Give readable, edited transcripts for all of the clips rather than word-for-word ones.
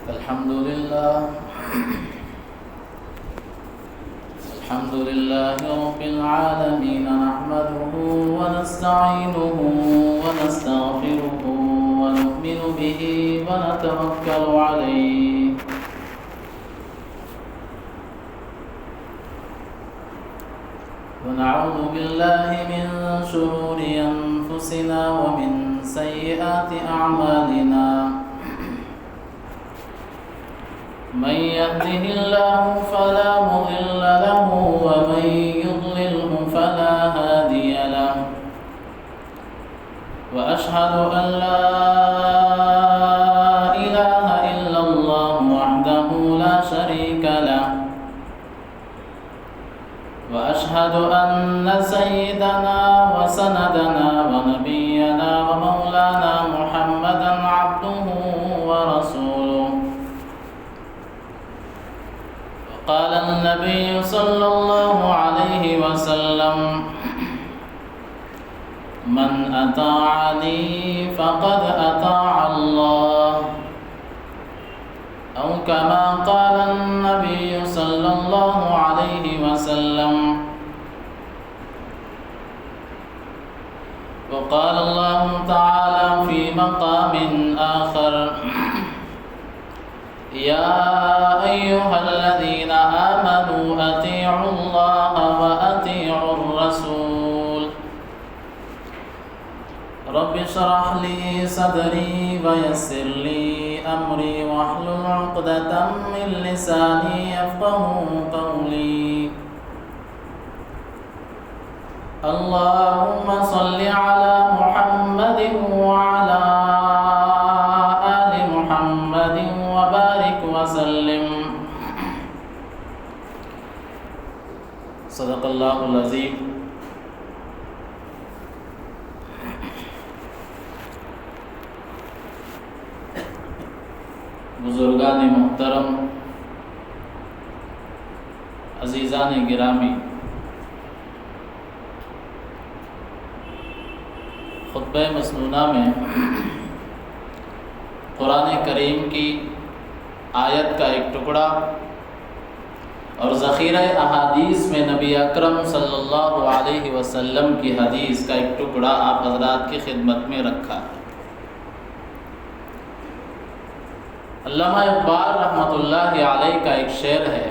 الحمد لله رب العالمين نحمده ونستعينه ونستغفره ونؤمن به ونتوكل عليه ونعوذ بالله من شرور أنفسنا ومن سيئات أعمالنا من يهده الله فلا مضل له ومن يضلله فلا هادي له وأشهد أن لا إله إلا الله وحده لا شريك له وأشهد أن سيدنا وسندنا ونبينا ومولانا محمدا عبده ورسوله. قال النبي صلى الله عليه وسلم من أطاعني فقد أطاع الله أو كما قال النبي صلى الله عليه وسلم. وقال الله تعالى في مقام آخر يا أيها الذين آمنوا أطيعوا الله وأطيعوا الرسول. رب اشرح لي صدري ويسر لي أمري واحلل عقدة من لساني يفقهوا قولي. اللهم صل على محمد وعلى آل محمد وبارك وسلم. صدق اللہ العظیم. بزرگان محترم، عزیزان گرامی، خطبہ مسنونہ میں قرآن کریم کی آیت کا ایک ٹکڑا اور ذخیرہ احادیث میں نبی اکرم صلی اللہ علیہ وسلم کی حدیث کا ایک ٹکڑا آپ حضرات کی خدمت میں رکھا ہے. علامہ اقبال رحمۃ اللہ علیہ کا ایک شعر ہے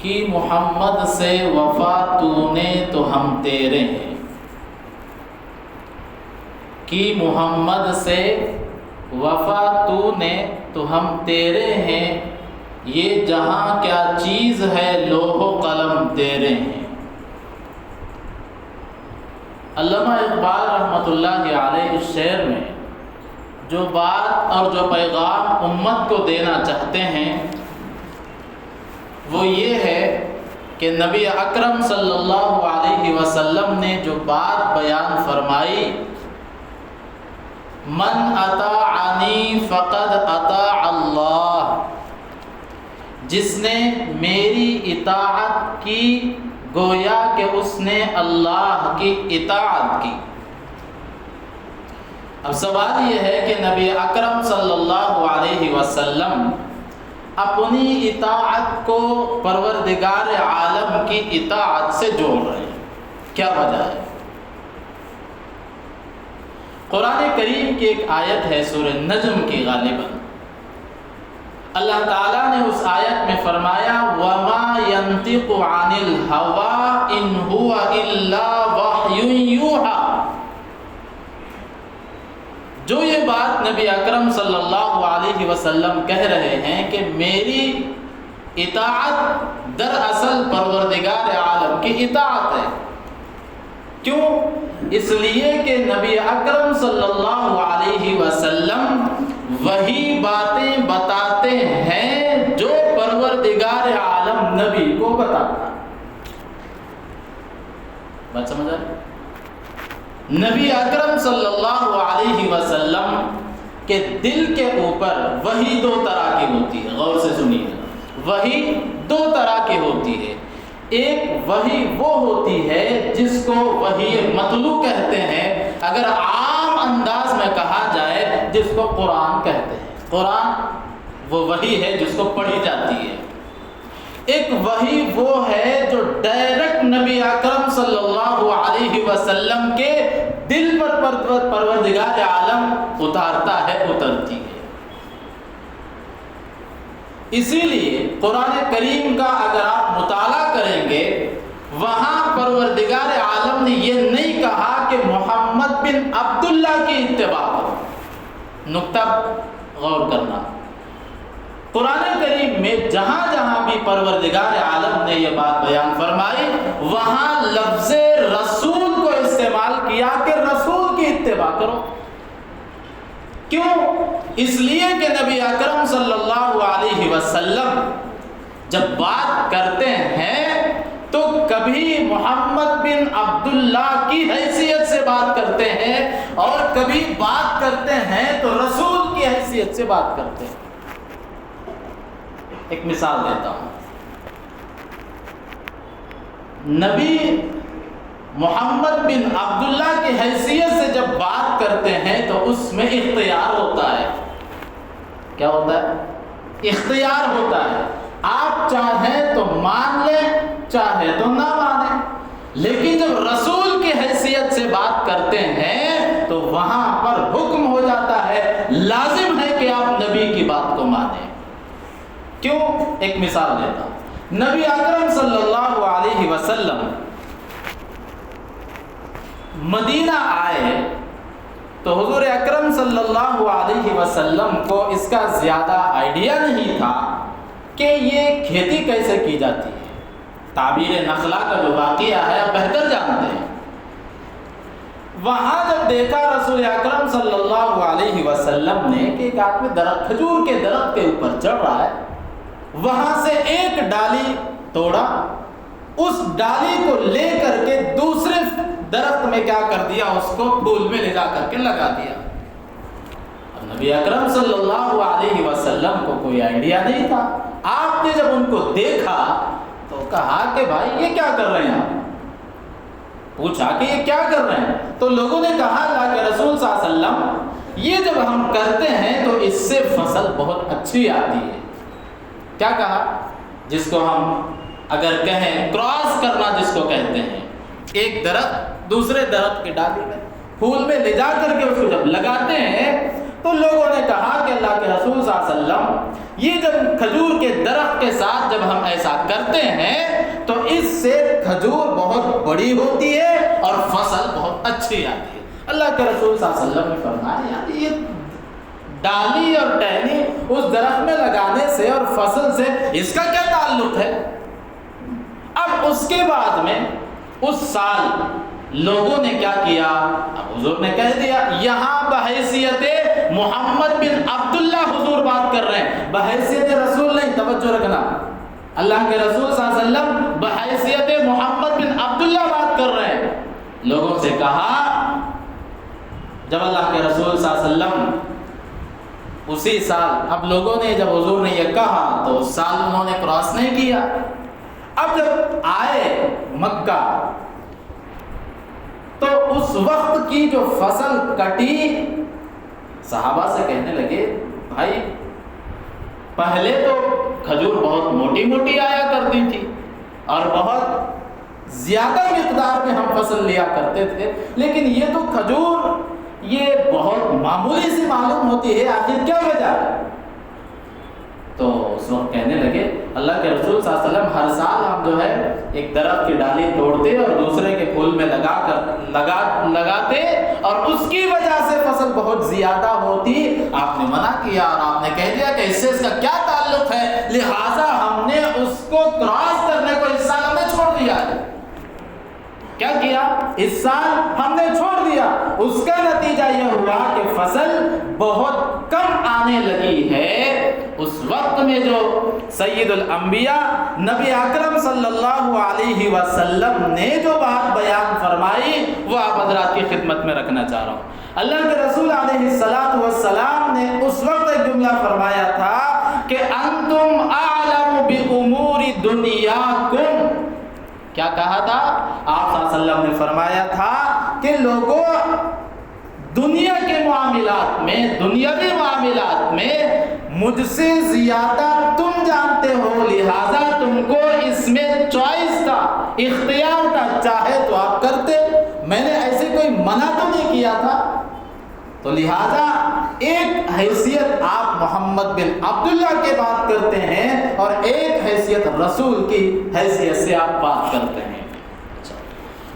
کہ محمد سے وفا تو نے تو ہم تیرے ہیں. کہ محمد سے وفا تو نے تو ہم تیرے ہیں. یہ جہاں کیا چیز ہے لوح و قلم تیرے ہیں. علامہ اقبال رحمۃ اللہ علیہ اس شعر میں جو بات اور جو پیغام امت کو دینا چاہتے ہیں وہ یہ ہے کہ نبی اکرم صلی اللہ علیہ وسلم نے جو بات بیان فرمائی، من اطاعنی فقد اطاع اللہ، جس نے میری اطاعت کی گویا کہ اس نے اللہ کی اطاعت کی. اب سوال یہ ہے کہ نبی اکرم صلی اللہ علیہ وسلم اپنی اطاعت کو پروردگار عالم کی اطاعت سے جوڑ رہے ہیں. کیا وجہ ہے؟ قرآن کریم کی ایک آیت ہے سورہ نجم کی غالباً. اللہ تعالیٰ نے اس آیت میں فرمایا وَمَا يَنطِقُ عَنِ الْهَوَىٰ إِنْ هُوَ إِلَّا وَحْيٌ يُوحَىٰ. جو یہ بات نبی اکرم صلی اللہ علیہ وسلم کہہ رہے ہیں کہ میری اطاعت دراصل پروردگار عالم کی اطاعت ہے. کیوں؟ اس لیے کہ نبی اکرم صلی اللہ علیہ وسلم وہی باتیں بتاتے ہیں جو پروردگار عالم نبی کو بتاتا ہے. بات سمجھ آئی؟ نبی اکرم صلی اللہ علیہ وسلم کے دل کے اوپر وحی دو طرح کی ہوتی ہے. غور سے سنیے، وحی دو طرح کی ہوتی ہے. ایک وحی وہ ہوتی ہے جس کو وحی مطلوع کہتے ہیں. اگر عام انداز میں کہا جائے جس کو قرآن کہتے ہیں۔ قرآن وہ وحی ہے جس کو پڑھی جاتی ہے، ایک وحی وہ ہے جو ڈائریکٹ نبی اکرم صلی اللہ علیہ وسلم کے دل پر پروردگار عالم اتارتا ہے، اترتی ہے۔ اسی لیے قرآن کریم کا اگر آپ مطالعہ کریں گے، وہاں پروردگار عالم نے یہ نہیں کہا کہ محمد بن عبداللہ کی اتباع کرو۔ نقطہ غور کرنا، قرآن کریم میں جہاں جہاں بھی پروردگار عالم نے یہ بات بیان فرمائی، وہاں لفظ رسول کو استعمال کیا کہ رسول کی اتباع کرو۔ کیوں؟ اس لیے کہ نبی اکرم صلی اللہ علیہ وسلم جب بات کرتے ہیں تو کبھی محمد بن عبداللہ کی حیثیت سے بات کرتے ہیں، اور کبھی بات کرتے ہیں تو رسول کی حیثیت سے بات کرتے ہیں۔ ایک مثال دیتا ہوں، نبی محمد بن عبداللہ کی حیثیت سے جب بات کرتے ہیں تو اس میں اختیار ہوتا ہے۔ کیا ہوتا ہے؟ اختیار ہوتا ہے۔ آپ چاہیں تو مان لیں، چاہے تو نہ مانیں، لیکن جب رسول کی حیثیت سے بات کرتے ہیں تو وہاں پر حکم ہو جاتا ہے، لازم ہے کہ آپ نبی کی بات کو مانیں۔ کیوں؟ ایک مثال دیتا ہوں، نبی اکرم صلی اللہ علیہ وسلم مدینہ آئے تو حضور اکرم صلی اللہ علیہ وسلم کو اس کا زیادہ آئیڈیا نہیں تھا کہ یہ کھیتی کیسے کی جاتی ہے۔ تعبیر نخلا کا جو واقعہ ہے آپ بہتر جانتے ہیں۔ وہاں جب دیکھا رسول اکرم صلی اللہ علیہ وسلم نے کہ ایک آدمی کھجور کے درخت کے اوپر چڑھ رہا ہے، وہاں سے ایک ڈالی توڑا، اس ڈالی کو لے کر کے دوسرے درخت میں کیا کر دیا، اس کو پھول میں لے جا کر کے لگا دیا۔ اب نبی اکرم صلی اللہ علیہ وسلم کو کوئی آئیڈیا نہیں تھا۔ آپ نے جب ان کو دیکھا تو کہا کہ بھائی یہ کیا کر رہے ہیں آپ؟ پوچھا کہ یہ کیا کر رہے ہیں؟ تو لوگوں نے کہا اللہ کے رسول صلی اللہ علیہ وسلم یہ جب ہم کرتے ہیں تو اس سے فصل بہت اچھی آتی ہے۔ کیا کہا؟ جس کو ہم اگر کہیں کراس کرنا جس کو کہتے ہیں، ایک درخت دوسرے درخت کی ڈالی میں پھول میں لے جا کر کے اس کو جب لگاتے ہیں تو لوگوں نے کہا کہ اللہ کے رسول صلی اللہ علیہ وسلم یہ جب کھجور کے درخت کے ساتھ جب ہم ایسا کرتے ہیں تو اس سے کھجور بہت بڑی ہوتی ہے اور فصل بہت اچھی آتی ہے۔ اللہ کے رسول صلی اللہ علیہ وسلم نے فرمایا یار یہ ڈالی اور ٹہنی اس درخت میں لگانے سے اور فصل سے اس کا کیا تعلق ہے؟ اب اس کے بعد میں اس سال لوگوں نے کیا کیا؟ اب حضور نے کہہ دیا، یہاں بحیثیت محمد بن عبداللہ حضور بات کر رہے ہیں، بحیثیت رسول نہیں، توجہ رکھنا، اللہ کے رسول صلی اللہ علیہ وسلم بحیثیت محمد بن عبداللہ بات کر رہے ہیں۔ لوگوں سے کہا، جب اللہ کے رسول صلی اللہ علیہ وسلم اسی سال، اب لوگوں نے جب حضور نے یہ کہا تو اس سال انہوں نے کراس نہیں کیا۔ اب جب آئے مکہ تو اس وقت کی جو فصل کٹی، صحابہ سے کہنے لگے بھائی پہلے تو کھجور بہت موٹی موٹی آیا کرتی تھی اور بہت زیادہ مقدار میں ہم فصل لیا کرتے تھے، لیکن یہ تو کھجور یہ بہت معمولی سی معلوم ہوتی ہے، آخر کیا وجہ ہے؟ تو اس وقت کہنے لگے اللہ کے رسول صلی اللہ علیہ وسلم ہر سال ہم جو ہے ایک درخت کی ڈالی توڑتے اور دوسرے کے پھول میں لگاتے اور اس کی وجہ سے فصل بہت زیادہ ہوتی۔ آپ نے منع کیا اور آپ نے کہہ دیا کہ اس سے اس کا کیا تعلق ہے، لہٰذا ہم نے اس کو کراس کرنے کو اس سال ہم نے چھوڑ دیا ہے۔ کیا کیا؟ اس سال ہم نے چھوڑ دیا۔ اس کا نتیجہ یہ ہوا کہ فصل بہت کم آنے لگی ہے۔ اس وقت میں جو سید الانبیاء نبی اکرم صلی اللہ علیہ وسلم نے جو بات بیان فرمائی وہ آپ حضرات کی خدمت میں رکھنا چاہ رہا ہوں۔ اللہ کے رسول علیہ السلام نے اس وقت ایک جملہ فرمایا تھا کہ انتم اعلم بامور دنیاکم۔ کیا کہا تھا؟ آپ صلی اللہ علیہ وسلم نے فرمایا تھا کہ لوگوں دنیا کے معاملات میں، دنیاوی معاملات میں مجھ سے زیادہ تم جانتے ہو، لہذا تم کو اس میں چوائس تھا، اختیار تھا، چاہے تو آپ کرتے، میں نے ایسے کوئی منع تو نہیں کیا تھا۔ تو لہذا ایک حیثیت آپ محمد بن عبداللہ کے بات کرتے ہیں اور ایک حیثیت رسول کی حیثیت سے آپ بات کرتے ہیں۔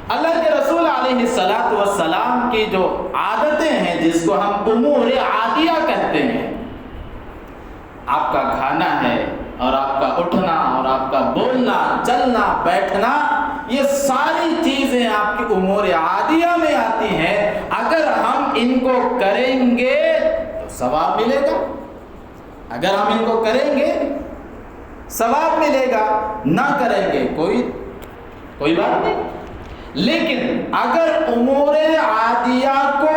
اللہ کے رسول علیہ السلام کی جو عادتیں ہیں، جس کو ہم امور عادیہ کہتے ہیں، آپ کا کھانا ہے اور آپ کا اٹھنا اور آپ کا بولنا، چلنا، بیٹھنا، یہ ساری چیزیں آپ کی امور عادیہ میں آتی ہیں۔ اگر ہم ان کو کریں گے تو ثواب ملے گا، اگر ہم ان کو کریں گے ثواب ملے گا، نہ کریں گے کوئی بات نہیں۔ لیکن اگر امور عادیہ کو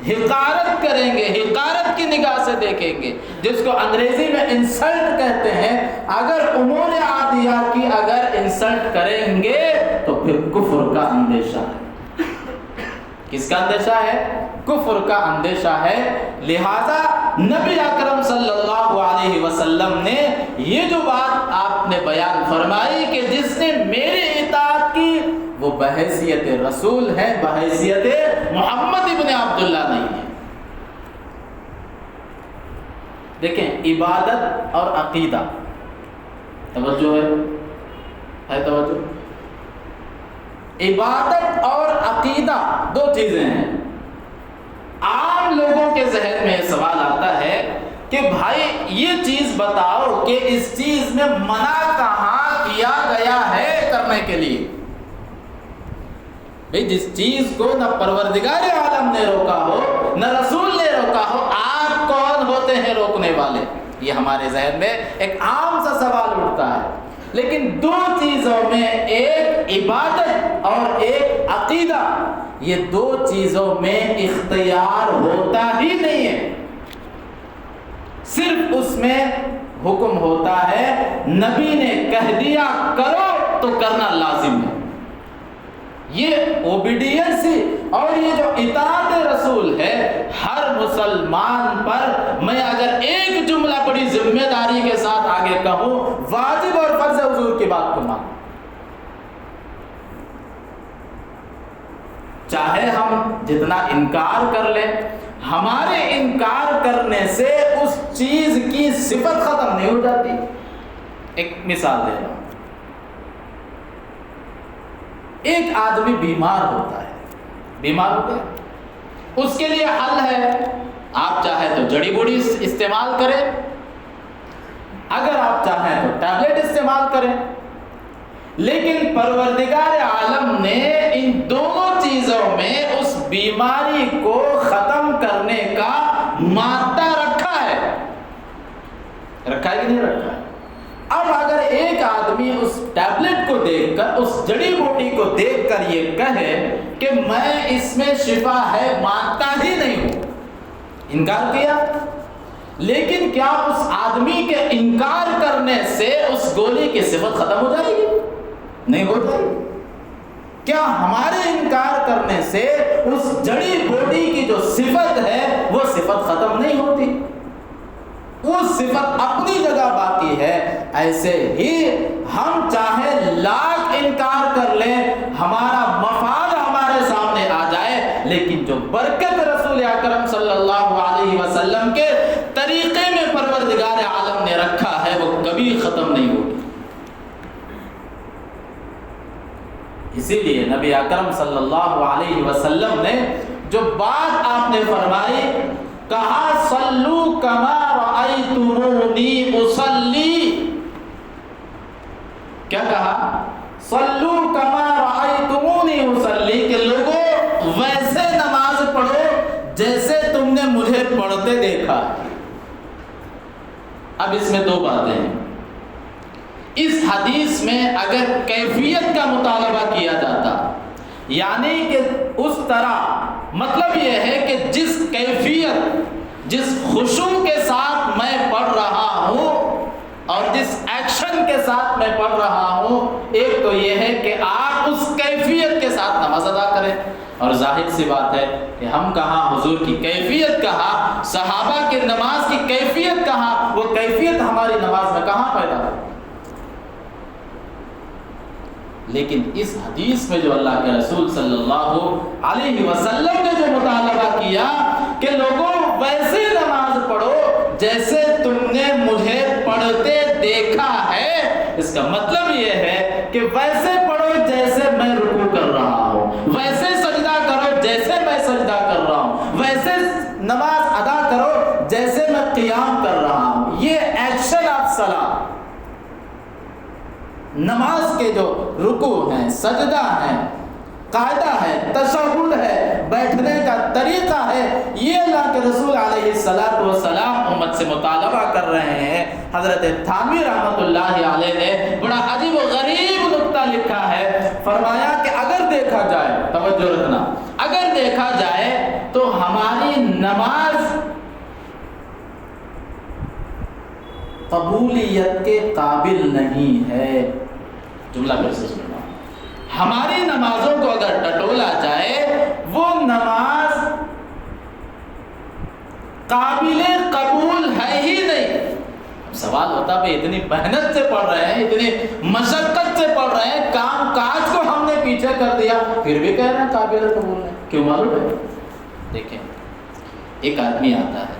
حقارت کریں گے، حقارت کی نگاہ سے دیکھیں گے، جس کو انگریزی میں انسلٹ کہتے ہیں، اگر امور عادیہ کی اگر انسلٹ کریں گے تو پھر کفر کا اندیشہ ہے۔ کس کا اندیشہ ہے؟ کفر کا اندیشہ ہے۔ لہذا نبی اکرم صلی اللہ علیہ وسلم نے یہ جو بات آپ نے بیان فرمائی کہ جس نے میری اطاعت کی وہ بحیثیت رسول ہے، بحیثیت محمد ابن عبداللہ نہیں ہے۔ دیکھیں، عبادت اور عقیدہ، توجہ ہے توجہ، عبادت اور عقیدہ دو چیزیں ہیں۔ عام لوگوں کے ذہن میں یہ سوال آتا ہے کہ بھائی یہ چیز بتاؤ کہ اس چیز میں منع کہاں کیا گیا ہے کرنے کے لیے؟ بھئی جس چیز کو نہ پروردگار عالم نے روکا ہو، نہ رسول نے روکا ہو، آپ کون ہوتے ہیں روکنے والے؟ یہ ہمارے ذہن میں ایک عام سا سوال اٹھتا ہے۔ لیکن دو چیزوں میں، ایک عبادت اور ایک عقیدہ، یہ دو چیزوں میں اختیار ہوتا ہی نہیں ہے، صرف اس میں حکم ہوتا ہے، نبی نے کہہ دیا کرو تو کرنا لازم ہے۔ یہ اوبیڈینس اور یہ جو اطاعت رسول ہے، ہر مسلمان پر میں اگر ایک جملہ بڑی ذمہ داری کے ساتھ آگے کہوں، واجب اور فرض حضور کی بات کو مانو، چاہے ہم جتنا انکار کر لیں، ہمارے انکار کرنے سے اس چیز کی صفت ختم نہیں ہو جاتی۔ ایک مثال دے رہا ہوں، ایک آدمی بیمار ہوتا ہے، بیمار ہو گیا، اس کے لیے حل ہے، آپ چاہیں تو جڑی بوٹی استعمال کریں، اگر آپ چاہیں تو ٹیبلٹ استعمال کریں، لیکن پروردگار عالم نے ان دونوں چیزوں میں اس بیماری کو ختم کرنے کا مادہ رکھا ہے کہ نہیں رکھا ہے؟ اب اگر ایک آدمی اس ٹیبلٹ کو دیکھ کر، اس جڑی بوٹی کو دیکھ کر یہ کہے کہ میں اس میں شفا ہے مانتا ہی نہیں ہوں، انکار کیا، لیکن کیا اس آدمی کے انکار کرنے سے اس گولی کی صفت ختم ہو جائے گی؟ نہیں ہو جائے گی۔ کیا ہمارے انکار کرنے سے اس جڑی بوٹی کی جو صفت ہے وہ صفت ختم نہیں ہوتی؟ وہ صفت اپنی جگہ باقی ہے۔ ایسے ہی ہم چاہے لاکھ انکار کر لیں، ہمارا مفاد ہمارے سامنے آ جائے، لیکن جو برکت رسول اکرم صلی اللہ علیہ وسلم کے طریقے میں پروردگار عالم نے رکھا ہے وہ کبھی ختم نہیں ہوگی۔ اسی لیے نبی اکرم صلی اللہ علیہ وسلم نے جو بات آپ نے فرمائی، کہا صلو کما رأیتمونی اصلی، کیا کہا؟ صلو کما رأیتمونی اصلی، کہ لوگوں ویسے نماز پڑھو جیسے تم نے مجھے پڑھتے دیکھا۔ اب اس میں دو باتیں ہیں۔ اس حدیث میں اگر کیفیت کا مطالبہ کیا جاتا، یعنی کہ اس طرح، مطلب یہ ہے کہ جس کیفیت، جس خشوع کے ساتھ میں پڑھ رہا ہوں اور جس ایکشن کے ساتھ میں پڑھ رہا ہوں، ایک تو یہ ہے کہ آپ اس کیفیت کے ساتھ نماز ادا کریں۔ اور ظاہر سی بات ہے کہ ہم کہاں حضور کی کیفیت کہاں، صحابہ کی نماز کی کیفیت کہاں، وہ کیفیت ہماری نماز میں کہاں پیدا ہو۔ لیکن اس حدیث میں جو اللہ کے رسول صلی اللہ علیہ وسلم نے جو مطالبہ کیا کہ لوگوں ویسے نماز پڑھو جیسے تم نے مجھے پڑھتے دیکھا ہے، اس کا مطلب یہ ہے کہ ویسے پڑھو جیسے میں رکوع کر رہا ہوں، ویسے سجدہ کرو جیسے میں سجدہ کر رہا ہوں، ویسے نماز ادا کرو جیسے میں قیام کر رہا ہوں۔ یہ ایکشن آف صلاۃ، نماز کے جو رکوع ہیں، سجدہ ہے، قاعدہ ہے، تشہد ہے، بیٹھنے کا طریقہ ہے، یہ اللہ کے رسول علیہ السلام امت سے مطالبہ کر رہے ہیں۔ حضرت تھانوی رحمۃ اللہ علیہ نے بڑا عجیب و غریب نکتہ لکھا ہے، فرمایا کہ اگر دیکھا جائے، توجہ رکھنا، اگر دیکھا جائے تو ہماری نماز قبولیت کے قابل نہیں ہے۔ جملہ پھر سے سننا، ہماری نمازوں کو اگر ٹٹولا جائے وہ نماز قابل قبول ہے ہی نہیں۔ سوال ہوتا ہے اتنی محنت سے پڑھ رہے ہیں، اتنی مشقت سے پڑھ رہے ہیں، کام کاج کو ہم نے پیچھے کر دیا، پھر بھی کہہ رہے ہیں قابل قبول ہے، کیوں معلوم ہے؟ دیکھیں، ایک آدمی آتا ہے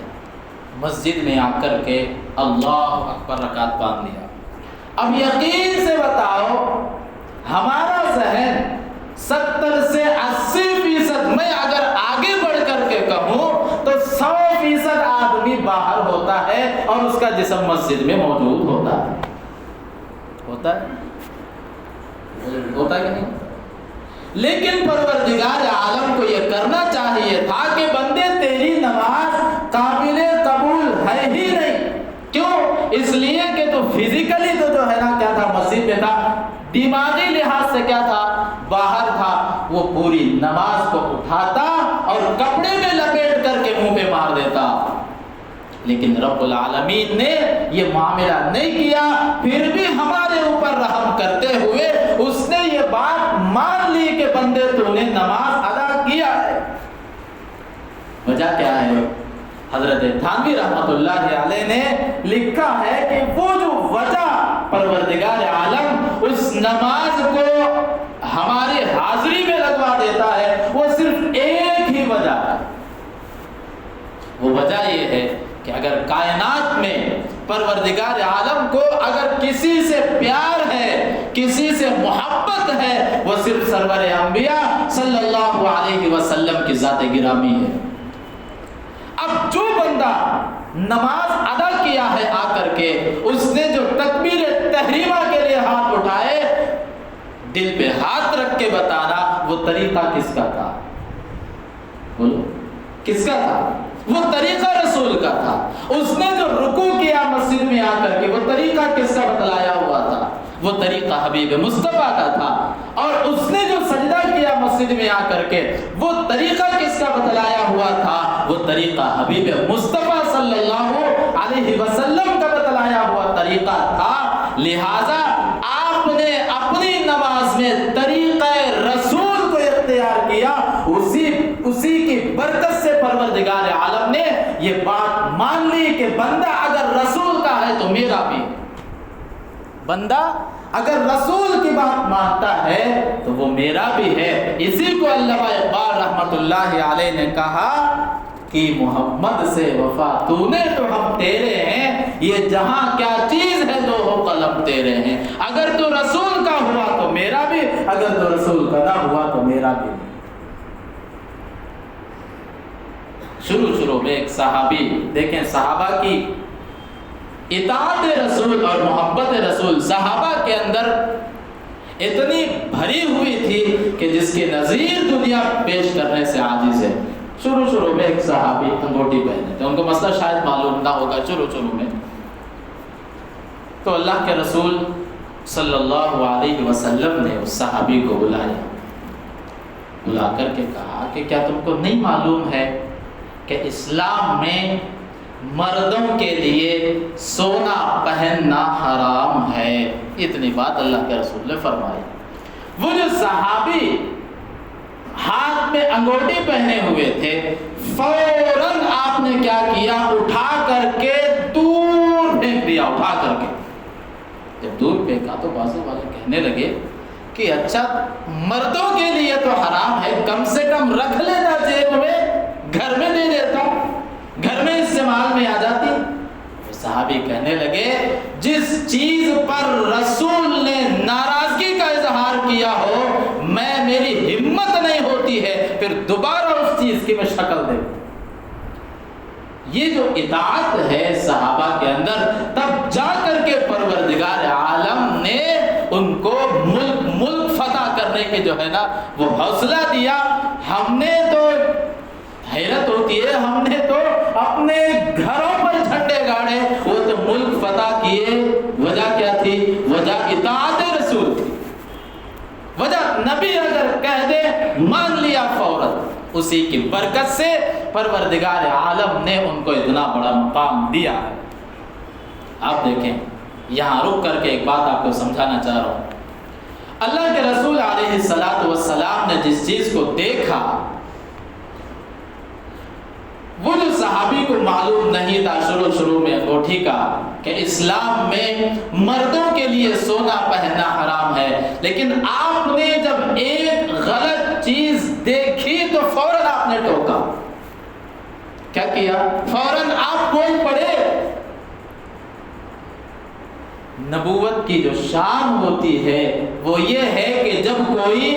مسجد میں آ کر کے اللہ اکبر رکعت باندھ لیا، اب یقین سے بتاؤ ہمارا ذہن 70 سے 80% میں اگر آگے بڑھ کر کے کہوں تو 100% آدمی باہر ہوتا ہے اور اس کا جسم مسجد میں موجود ہوتا ہے۔ ہوتا ہے کہ نہیں؟ لیکن پروردگار عالم کو یہ کرنا چاہیے تھا کہ بندے تیری نماز قابل قبول ہے ہی نہیں۔ کیوں؟ اس لیے کہ تو فزیکلی تو جو ہے نا کیا تھا، مسجد میں تھا، دماغی لحاظ سے کیا تھا، باہر تھا۔ وہ پوری نماز کو اٹھاتا اور کپڑے میں لپیٹ کر کے منہ پہ مار دیتا، لیکن رب العالمین نے یہ معاملہ نہیں کیا، پھر بھی ہمارے اوپر رحم کرتے ہوئے اس نے یہ بات مان لی کہ بندے تو نے نماز ادا کیا ہے۔ وجہ کیا ہے؟ حضرت تھانوی رحمۃ اللہ علیہ نے لکھا ہے کہ وہ جو وجہ پروردگار عالم اس نماز کو ہماری حاضری میں لگوا دیتا ہے وہ صرف ایک ہی وجہ ہے۔ وہ وجہ یہ ہے کہ اگر کائنات میں پروردگار عالم کو اگر کسی سے پیار ہے، کسی سے محبت ہے، وہ صرف سرور انبیاء صلی اللہ علیہ وسلم کی ذات گرامی ہے۔ اب جو بندہ نماز ادا کیا ہے آ کر کے، اس نے جو تکبیر تحریمہ کے لیے ہاتھ اٹھائے، دل پہ ہاتھ رکھ کے بتانا وہ طریقہ کس کا تھا؟ بولو کس کا تھا؟ وہ طریقہ رسول کا تھا۔ اس نے جو رکوع کیا مسجد میں آ کر کے، وہ طریقہ کس کا بتلایا ہوا تھا؟ وہ طریقہ حبیب مصطفیٰ کا تھا۔ اور اس نے جو سجدہ کیا مسجد میں آ کر کے، وہ طریقہ کس کا بتلایا ہوا تھا؟ وہ طریقہ حبیب مصطفیٰ صلی اللہ علیہ وسلم کا بتلایا ہوا طریقہ تھا۔ لہٰذا آپ نے اپنی نماز میں طریقہ رسول کو اختیار کیا، اسی کی برکت سے پروردگار عالم نے یہ بات مان لی کہ بندہ اگر رسول کا ہے تو میرا بھی، بندہ اگر رسول کی بات مانتا ہے تو وہ میرا بھی ہے۔ اسی کو علامہ اقبال رحمۃ اللہ علیہ نے کہا کہ محمد سے وفا تو نے تو ہم تیرے ہیں، یہ جہاں کیا چیز ہے دو ہو قلم تیرے ہیں۔ اگر تو رسول کا ہوا تو میرا بھی، اگر تو رسول کا نہ ہوا تو میرا بھی۔ شروع میں ایک صحابی، دیکھیں صحابہ کی اطاعت رسول اور محبت رسول صحابہ کے اندر اتنی بھری ہوئی تھی کہ جس کے نظیر دنیا پیش کرنے سے عاجز ہے۔ شروع میں ایک صحابی انگوٹھی پہنے تھے، ان کو مسئلہ شاید معلوم نہ ہوگا شروع میں، تو اللہ کے رسول صلی اللہ علیہ وسلم نے اس صحابی کو بلا کر کے کہا کہ کیا تم کو نہیں معلوم ہے کہ اسلام میں مردوں کے لیے سونا پہننا حرام ہے؟ اتنی بات اللہ کے رسول نے فرمائی۔ وہ جو صحابی ہاتھ میں انگوٹھی پہنے ہوئے تھے، فوراً آپ نے کیا کیا؟ اٹھا کر کے دور پھینک دیا، اٹھا کر کے۔ جب دور پھینکا تو بازو والے کہنے لگے کہ اچھا مردوں کے لیے تو حرام ہے، کم سے کم رکھ لینا جیب میں، گھر میں دے دیتا، گھر میں استعمال میں آ جاتی۔ صحابی کہنے لگے جس چیز پر رسول نے ناراضگی کا اظہار کیا ہو، میری ہمت نہیں ہوتی ہے پھر دوبارہ اس چیز کی میں شکل دے۔ یہ جو اطاعت ہے صحابہ کے اندر، تب جا کر کے پروردگار عالم نے ان کو ملک فتح کرنے کے جو ہے نا وہ حوصلہ دیا۔ ہم نے تو حیرت ہوتی ہے، ہم نے تو اپنے گھروں پر جھنڈے گاڑے، وہ تو ملک فتح کیے۔ وجہ کیا تھی؟ وجہ اطاعت رسول تھی۔ وجہ نبی اگر کہہ دے مان لیا فوراً، اسی کی برکت سے پروردگار عالم نے ان کو اتنا بڑا مقام دیا ہے۔ آپ دیکھیں، یہاں رک کر کے ایک بات آپ کو سمجھانا چاہ رہا ہوں۔ اللہ کے رسول علیہ السلام نے جس چیز کو دیکھا، وہ جو صحابی کو معلوم نہیں تھا شروع میں انگوٹھی کا کہ اسلام میں مردوں کے لیے سونا پہننا حرام ہے، لیکن آپ نے جب ایک غلط چیز دیکھی تو فوراً آپ نے ٹوکا۔ کیا کیا؟ فوراً آپ بول پڑے۔ نبوت کی جو شان ہوتی ہے وہ یہ ہے کہ جب کوئی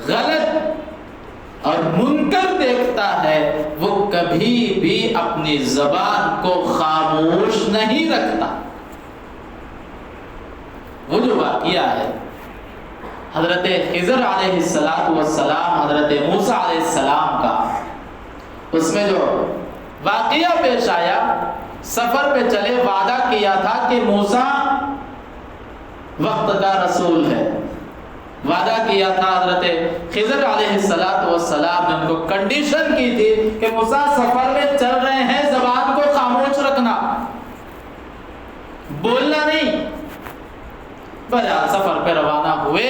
غلط اور منکر دیکھتا ہے، وہ کبھی بھی اپنی زبان کو خاموش نہیں رکھتا۔ وہ جو واقعہ ہے حضرت خضر علیہ السلام، حضرت موسیٰ علیہ السلام کا، اس میں جو واقعہ پیش آیا، سفر پہ چلے، وعدہ کیا تھا کہ موسیٰ وقت کا رسول ہے، وعدہ کیا تھا۔ حضرت خضر علیہ السلام نے ان کو کنڈیشن کی تھی کہ موسیٰ سفر میں چل رہے ہیں، زبان کو خاموش رکھنا، بولنا نہیں۔ بہرحال سفر پہ روانہ ہوئے۔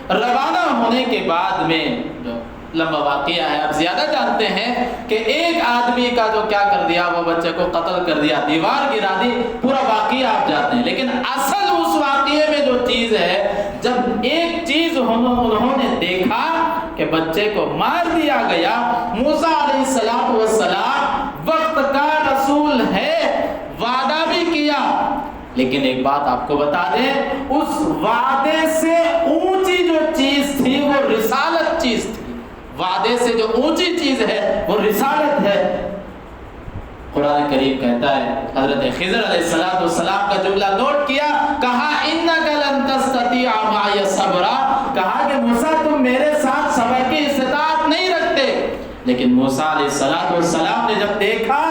روانہ ہونے کے بعد میں جو لمبا واقعہ ہے، آپ زیادہ جانتے ہیں کہ ایک آدمی کا جو کیا کر دیا، وہ بچے کو قتل کر دیا، دیوار گرا دی، پورا واقعہ آپ جانتے ہیں۔ لیکن اصل اس واقعے میں جو چیز ہے، جب ایک چیز انہوں نے دیکھا کہ بچے کو مار دیا گیا، موسیٰ علیہ السلام وقت کا رسول ہے، وعدہ بھی کیا، لیکن ایک بات آپ کو بتا دیں، اس وعدے سے اونچی جو چیز تھی وہ رسالت چیز تھی۔ وعدے سے جو اونچی چیز ہے وہ رسالت ہے۔ قرآن کریم کہتا ہے، حضرت خضر علیہ السلام کا جملہ نوٹ کیا، کہا اِنَّكَ لَن تَسْتَطِيعَ مَعِيَ صَبْرًا، کہا کہ موسیٰ تم میرے ساتھ صبر کی استطاعت نہیں رکھتے۔ لیکن موسیٰ علیہ السلام نے جب دیکھا،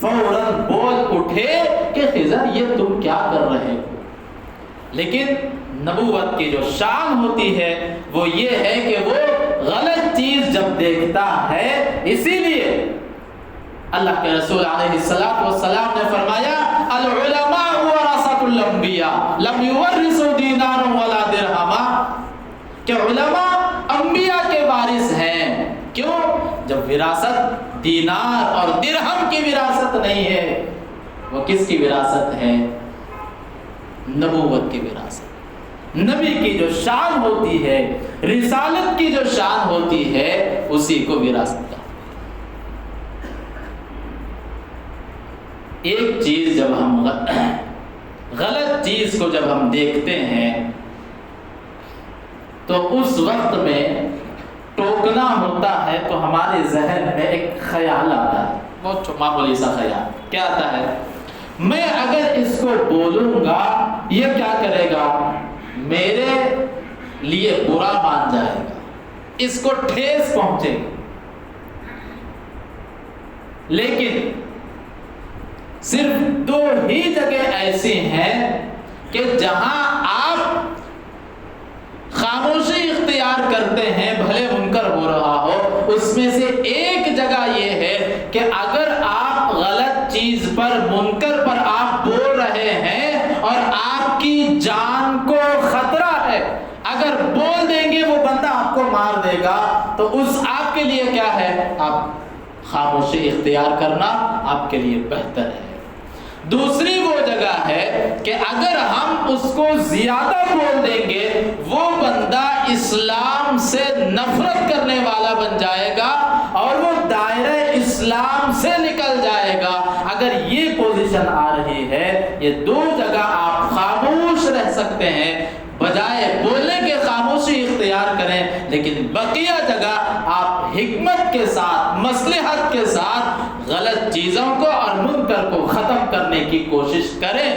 فوراً بول اٹھے کہ خضر یہ تم کیا کر رہے ہو۔ لیکن نبوت کی جو شان ہوتی ہے وہ یہ ہے کہ وہ غلط چیز جب دیکھتا ہے، اسی لیے اللہ کے رسول علیہ السلام نے فرمایا، العلماء ورثۃ الانبیاء لم یورثوا دینارا ولا درہما، کہ علماء انبیاء کے وارث ہیں۔ کیوں؟ جب وراثت دینار اور درہم کی وراثت نہیں ہے، وہ کس کی وراثت ہے؟ نبوت کی وراثت۔ نبی کی جو شان ہوتی ہے، رسالت کی جو شان ہوتی ہے، اسی کو وراثت کا۔ ایک چیز جب ہم غلط چیز کو جب ہم دیکھتے ہیں تو اس وقت میں ٹوکنا ہوتا ہے تو ہمارے ذہن میں ایک خیال آتا ہے، بہت معمولی سا خیال۔ کیا آتا ہے؟ میں اگر اس کو بولوں گا یہ کیا کرے گا؟ میرے لیے برا مان جائے گا، اس کو ٹھیس پہنچے گی۔ لیکن صرف دو ہی جگہ ایسی ہیں کہ جہاں آپ خاموشی اختیار کرتے ہیں بھلے منکر ہو رہا ہو، اس میں سے ایک جگہ یہ ہے کہ اگر آپ غلط چیز پر، منکر پر آپ بول رہے ہیں اور آپ کی جان کو خطرہ ہے، گا تو اس آپ کے لیے کیا ہے؟ آپ خاموشی اختیار کرنا آپ کے لیے بہتر ہے۔ دوسری وہ جگہ ہے کہ اگر ہم اس کو زیادہ بول دیں گے وہ بندہ اسلام سے نفرت کرنے والا بن جائے گا اور وہ دائرہ اسلام سے نکل جائے گا۔ اگر یہ پوزیشن آ رہی ہے، یہ دو جگہ آپ خاموش رہ سکتے ہیں، بجائے بولنے کے خاموشی اختیار کریں، لیکن بقیہ جگہ آپ حکمت کے ساتھ، مصلحت کے ساتھ غلط چیزوں کو اور منکر کو ختم کرنے کی کوشش کریں۔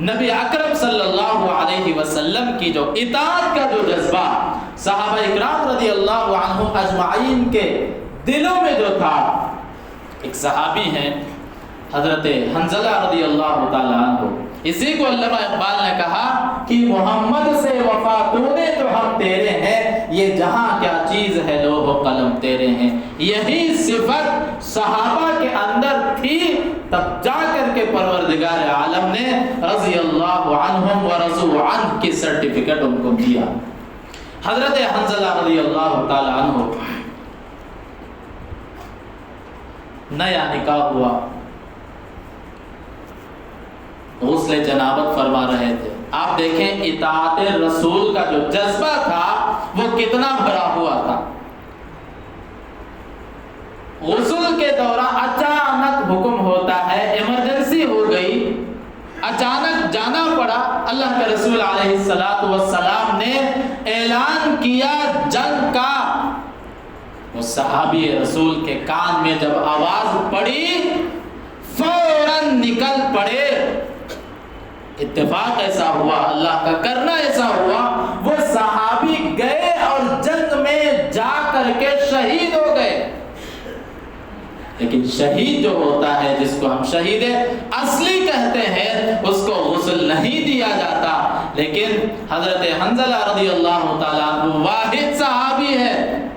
نبی اکرم صلی اللہ علیہ وسلم کی جو اطاعت کا جو جذبہ صحابہ اکرام رضی اللہ عنہ اجمعین کے دلوں میں جو تھا، ایک صحابی ہیں حضرت حنظلہ رضی اللہ تعالی عنہ، اسی کو علامہ اقبال نے کہا کہ محمد سے وفا تونے تو ہم تیرے ہیں، یہ جہاں کیا چیز ہے لوح و قلم تیرے ہیں۔ یہی صفت صحابہ کے اندر تھی، تب جا کر کے پروردگار عالم نے رضی اللہ عنہم ورضوا عنہ کی سرٹیفکیٹ ان کو دیا۔ حضرت حنظلہ رضی اللہ تعالی عنہ نیا نکاح ہوا، غسل جنابت فرما رہے تھے۔ آپ دیکھیں اطاعت رسول کا جو جذبہ تھا وہ کتنا بڑا ہوا تھا۔ غسل کے دوران اچانک حکم ہوتا ہے، ایمرجنسی ہو گئی، اچانک جانا پڑا۔ اللہ کے رسول علیہ السلام نے اعلان کیا جنگ کا، وہ صحابی رسول کے کان میں جب آواز پڑی فوراً نکل پڑے۔ اتفاق ایسا ہوا، اللہ کا کرنا ایسا ہوا، وہ صحابی گئے اور جنگ میں جا کر کے شہید ہو گئے۔ لیکن شہید جو ہوتا ہے، جس کو ہم شہید اصلی کہتے ہیں، اس کو غسل نہیں دیا جاتا۔ لیکن حضرت حنظلہ رضی اللہ تعالیٰ عنہ واحد صحابی ہے،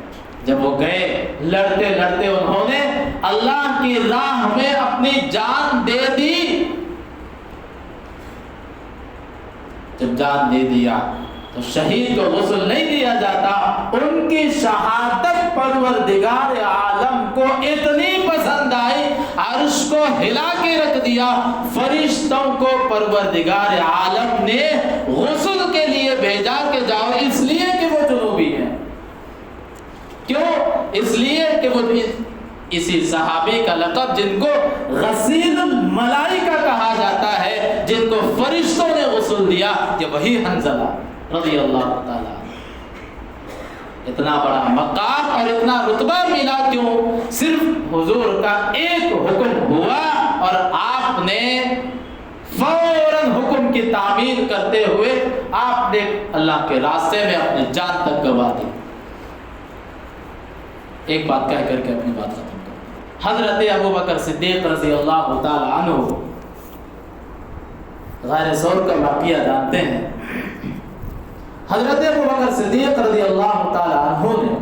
جب وہ گئے لڑتے لڑتے انہوں نے اللہ کی راہ میں اپنی جان دے دی۔ جب جان دے دیا تو شہید کو غسل نہیں دیا جاتا۔ ان کی شہادت پروردگار عالم کو اتنی پسند آئی، عرش کو ہلا کے رکھ دیا۔ فرشتوں کو پروردگار عالم نے غسل کے لیے بھیجا کہ جاؤ، اس لیے کہ وہ جنوبی ہیں۔ کیوں؟ اس لیے کہ وہ اسی صحابی کا لقب، جن کو غسیل الملائکہ کہا جاتا ہے، جن کو فرشتوں نے غسل دیا، یہ وہی حنظلہ رضی اللہ تعالیٰ۔ اتنا بڑا مقام اور اتنا رتبہ ملا کیوں؟ صرف حضور کا ایک حکم ہوا اور آپ نے فوراً حکم کی تعمیل کرتے ہوئے آپ نے اللہ کے راستے میں اپنی جان تک گوا دی۔ ایک بات کہہ کر کے اپنی بات ختم کرتا ہوں۔ حضرت ابو بکر صدیق رضی اللہ تعالی عنہ، غار ثور کا واقعہ جانتے ہیں۔ حضرت ابو بکر صدیق رضی اللہ تعالی عنہ نے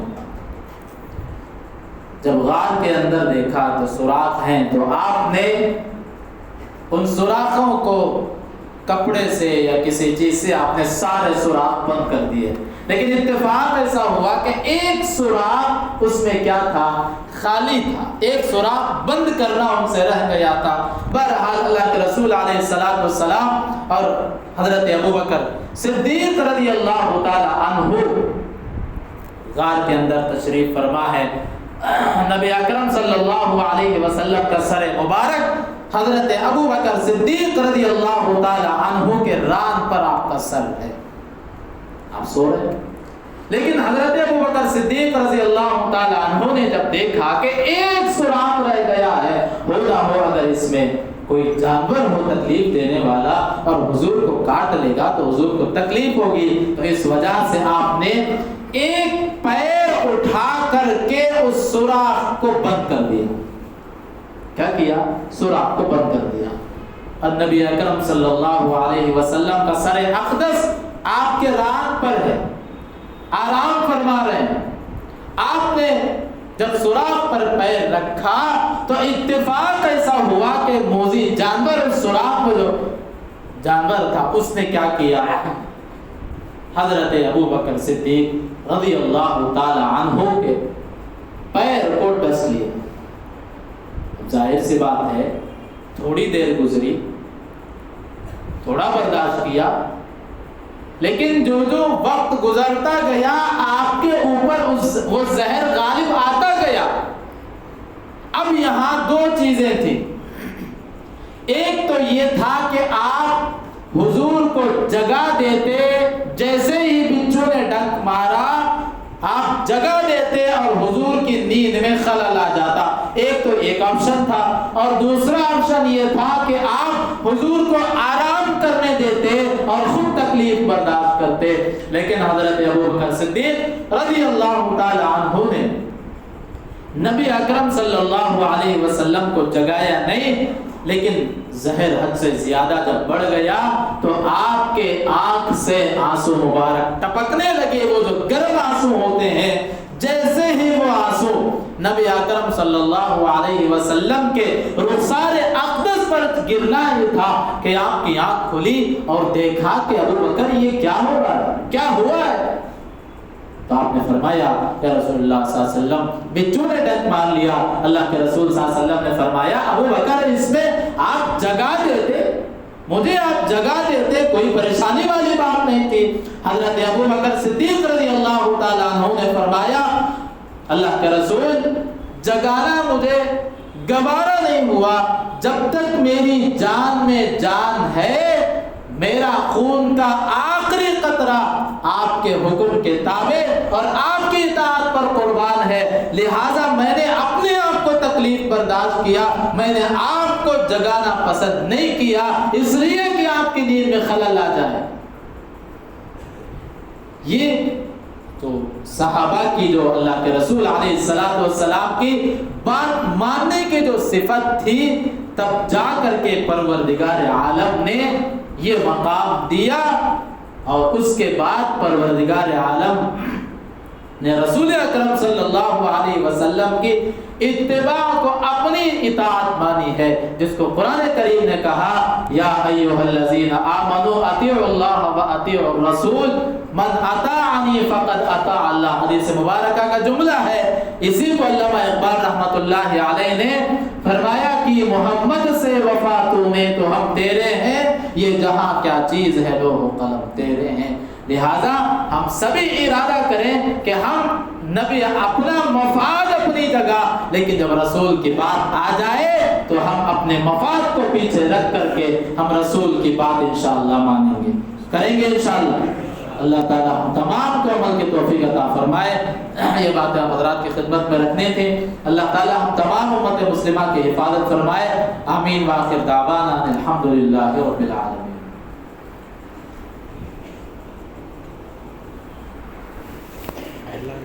جب غار کے اندر دیکھا تو سوراخ ہیں، تو آپ نے ان سوراخوں کو کپڑے سے یا کسی چیز سے آپ نے سارے سوراخ بند کر دیے۔ لیکن اتفاق ایسا ہوا کہ ایک سوراخ اس میں کیا تھا؟ خالی تھا، ایک سوراخ بند کرنا ان سے رہ گیا تھا۔ بہرحال اللہ کے رسول علیہ السلام اور حضرت ابو بکر صدیق رضی اللہ تعالی عنہ غار کے اندر تشریف فرما ہے۔ نبی اکرم صلی اللہ علیہ وسلم کا سر مبارک حضرت ابو بکر صدیق رضی اللہ تعالی عنہ کے ران پر آپ کا سر ہے، آپ سو رہے ہیں۔ لیکن حضرت ابو بکر صدیق رضی اللہ تعالی عنہ نے جب دیکھا کہ ایک سوراخ رہ گیا ہے، ہوتا ہو اگر اس میں کوئی جانور ہو تکلیف دینے والا اور حضور کو کاٹ لے گا تو حضور کو تکلیف ہوگی، تو اس وجہ سے آپ نے ایک پیر اٹھا کر کے اس سوراخ کو بند کر دیا۔ کیا کیا؟ سوراخ کو بند کر دیا۔ اور نبی اکرم صلی اللہ علیہ وسلم کا سر اقدس آپ کے ران پر ہے، آرام فرما رہے ہیں۔ آپ نے جب سوراخ پر پیر رکھا تو اتفاق ایسا ہوا کہ موذی جانور اس سوراخ میں جو جانور تھا اس نے کیا کیا؟ حضرت ابو بکر صدیق رضی اللہ تعالی عنہ کے پیر کو ڈس لیا۔ ظاہر سی بات ہے تھوڑی دیر گزری، تھوڑا برداشت کیا، لیکن جو وقت گزرتا گیا آپ کے اوپر وہ زہر غالب آتا گیا۔ اب یہاں دو چیزیں تھیں، ایک تو یہ تھا کہ آپ حضور کو جگا دیتے، جیسے ہی بچھو نے ڈنک مارا آپ جگا دیتے اور حضور کی نیند میں خلل آ جاتا، ایک تو ایک آپشن تھا، اور دوسرا آپشن یہ تھا کہ آپ حضور کو آرام کرنے دیتے اور خود تکلیف برداشت کرتے۔ لیکن حضرت ابو بکر صدیق رضی اللہ تعالی عنہ نے نبی اکرم صلی اللہ علیہ وسلم کو جگایا نہیں، لیکن زہر حد سے زیادہ جب بڑھ گیا تو آپ کے آنکھ سے آنسو مبارک ٹپکنے لگے، وہ جو گرم آنسو ہوتے ہیں، جیسے ہی وہ آنسو نبی اکرم صلی اللہ علیہ وسلم کے رخسار اقدس پر گرنا ہی تھا کہ آپ کی آنکھ کھلی اور دیکھا کہ ابو بکر یہ کیا ہو رہا ہے، کیا ہوا ہے؟ تو آپ نے فرمایا کہ رسول اللہ صلی اللہ علیہ وسلم بچوں نے ڈنک مار لیا۔ اللہ کے رسول صلی اللہ علیہ وسلم نے فرمایا ابو بکر اس میں آپ جگا دیتے، مجھے آپ جگا دیتے، کوئی پریشانی والی بات نہیں تھی۔ حضرت ابو بکر صدیق رضی اللہ تعالیٰ عنہ نے فرمایا اللہ کے رسول جگانا مجھے گوارا نہیں ہوا، جب تک میری جان میں جان ہے، میرا خون کا آخری قطرہ آپ کے حکم کے تابع اور آپ کی اطاعت پر قربان ہے، لہٰذا میں نے اپنے آپ کو تکلیف برداشت کیا، میں نے آپ کو جگانا پسند نہیں کیا اس لیے کہ آپ کی نیند میں خلل آ جائے۔ یہ تو صحابہ کی جو اللہ کے رسول علیہ السلام کی بات ماننے کی جو صفت تھی، تب جا کر کے پروردگار عالم نے یہ مقام دیا، اور اس کے بعد پروردگار عالم نے رسول اکرم صلی اللہ علیہ وسلم کی اتباع کو اپنی اطاعت مانی ہے، جس کو قرآن کریم نے کہا یا ایھا الذین آمنوا اطیعوا اللہ واطیعوا الرسول من اطاعنی فقد اطاع اللہ، حدیث مبارکہ کا جملہ ہے۔ اسی کو علامہ اقبال رحمۃ اللہ علیہ نے فرمایا کہ محمد سے وفا تمہیں تو ہم تیرے ہیں، یہ جہاں کیا چیز ہے لوح و قلم تیرے ہیں۔ لہذا ہم سبھی ارادہ کریں کہ ہم نبی اپنا مفاد اپنی جگہ، لیکن جب رسول کی بات آ جائے تو ہم اپنے مفاد کو پیچھے رکھ کر کے ہم رسول کی بات انشاءاللہ مانیں گے، کریں گے انشاءاللہ۔ اللہ تعالیٰ ہم تمام کو عمل کی توفیق عطا فرمائے۔ یہ باتیں ہم حضرات کی خدمت میں رکھنے تھے۔ اللہ تعالیٰ ہم تمام امت مسلمہ کی حفاظت فرمائے۔ آمین وآخر دعوانا الحمدللہ رب العالمین۔ Airline